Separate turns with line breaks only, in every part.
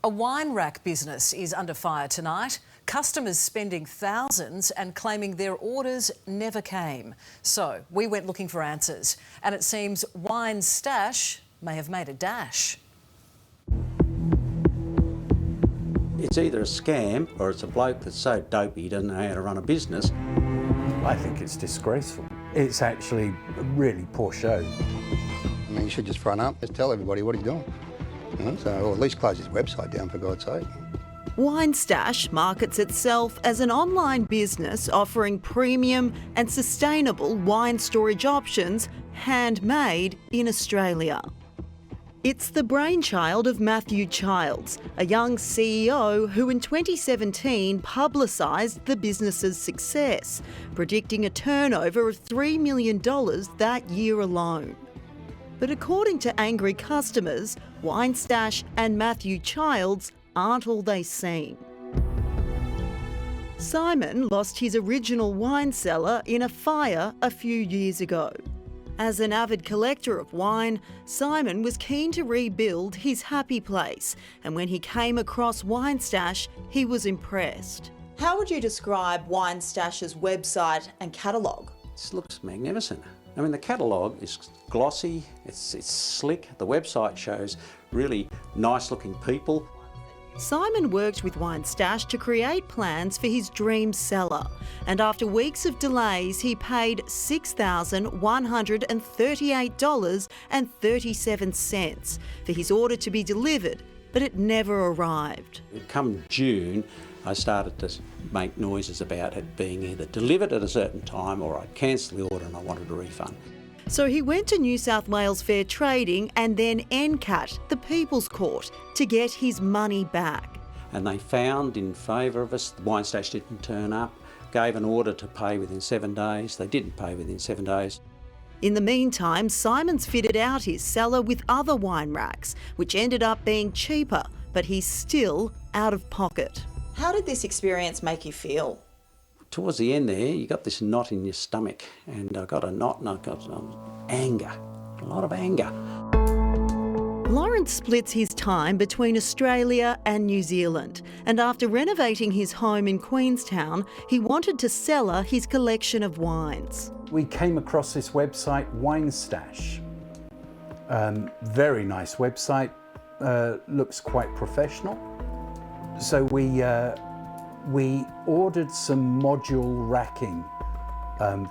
A wine rack business is under fire tonight. Customers spending thousands and claiming their orders never came. So we went looking for answers, and it seems Wine Stash may have made a dash.
It's either a scam or it's a bloke that's so dopey he doesn't know how to run a business.
I think it's disgraceful. It's actually a really poor show.
I mean, you should just front up, just tell everybody what he's doing. You know, so, or at least close his website down, for God's sake.
Wine Stash markets itself as an online business offering premium and sustainable wine storage options, handmade in Australia. It's the brainchild of Matthew Childs, a young CEO who in 2017 publicised the business's success, predicting a turnover of $3 million that year alone. But according to angry customers, Wine Stash and Matthew Childs aren't all they seem. Simon lost his original wine cellar in a fire a few years ago. As an avid collector of wine, Simon was keen to rebuild his happy place, and when he came across Wine Stash, he was impressed.
How would you describe Wine Stash's website and catalogue?
This looks magnificent. I mean, the catalogue is glossy, it's slick. The website shows really nice-looking people.
Simon worked with Wine Stash to create plans for his dream cellar, and after weeks of delays, he paid $6,138.37 for his order to be delivered, but it never arrived.
Come June, I started to make noises about it being either delivered at a certain time or I'd cancel the order and I wanted a refund.
So he went to New South Wales Fair Trading and then NCAT, the People's Court, to get his money back.
And they found in favour of us. The Wine Stash didn't turn up, gave an order to pay within 7 days. They didn't pay within 7 days.
In the meantime, Simon's fitted out his cellar with other wine racks, which ended up being cheaper, but he's still out of pocket.
How did this experience make you feel?
Towards the end there, you got this knot in your stomach, and I got a knot and I got anger, a lot of anger.
Lawrence splits his time between Australia and New Zealand, and after renovating his home in Queenstown, he wanted to cellar his collection of wines.
We came across this website, Wine Stash. Very nice website, looks quite professional. So we ordered some module racking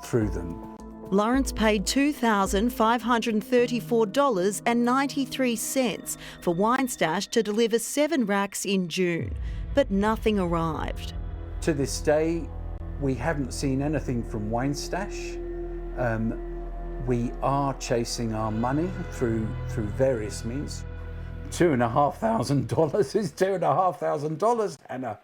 through them.
Lawrence paid $2,534.93 for Wine Stash to deliver 7 racks in June, but nothing arrived.
To this day, we haven't seen anything from Wine Stash. We are chasing our money through various means. $2,500 is $2,500, Hannah.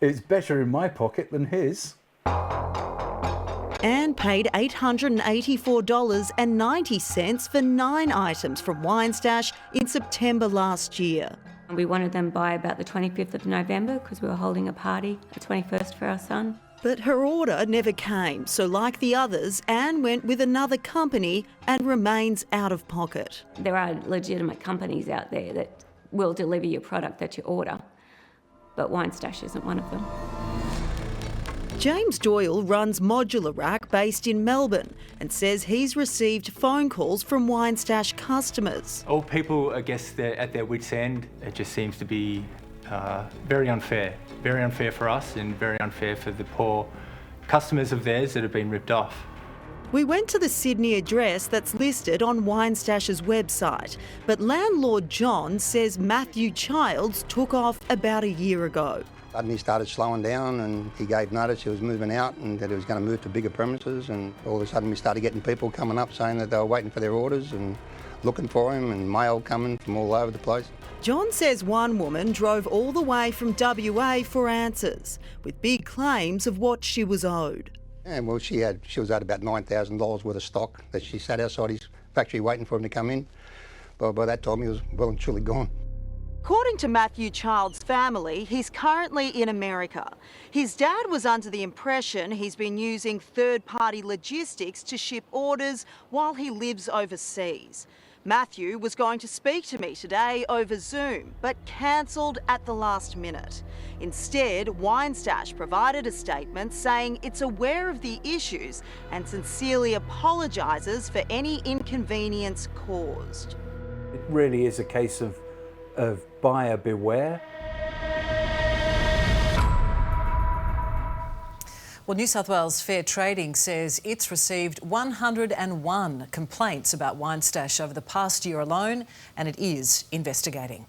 It's better in my pocket than his.
Anne paid $884.90 for 9 items from Wine Stash in September last year.
We wanted them by about the 25th of November because we were holding a party, the 21st for our son.
But her order never came, so like the others, Anne went with another company and remains out of pocket.
There are legitimate companies out there that will deliver your product that you order, but Wine Stash isn't one of them.
James Doyle runs Modular Rack based in Melbourne and says he's received phone calls from Wine Stash customers.
All people, I guess, they're at their wits' end. It just seems to be very unfair for us and very unfair for the poor customers of theirs that have been ripped off.
We went to the Sydney address that's listed on Wine Stash's website, but landlord John says Matthew Childs took off about a year ago.
Suddenly he started slowing down and he gave notice he was moving out and that he was going to move to bigger premises, and all of a sudden we started getting people coming up saying that they were waiting for their orders and looking for him, and mail coming from all over the place.
John says one woman drove all the way from WA for answers, with big claims of what she was owed.
Yeah, well, she was owed about $9,000 worth of stock that she sat outside his factory waiting for him to come in. But by that time he was well and truly gone.
According to Matthew Child's family, he's currently in America. His dad was under the impression he's been using third-party logistics to ship orders while he lives overseas. Matthew was going to speak to me today over Zoom, but cancelled at the last minute. Instead, Wine Stash provided a statement saying it's aware of the issues and sincerely apologises for any inconvenience caused.
It really is a case of buyer beware.
Well, New South Wales Fair Trading says it's received 101 complaints about Wine Stash over the past year alone, and it is investigating.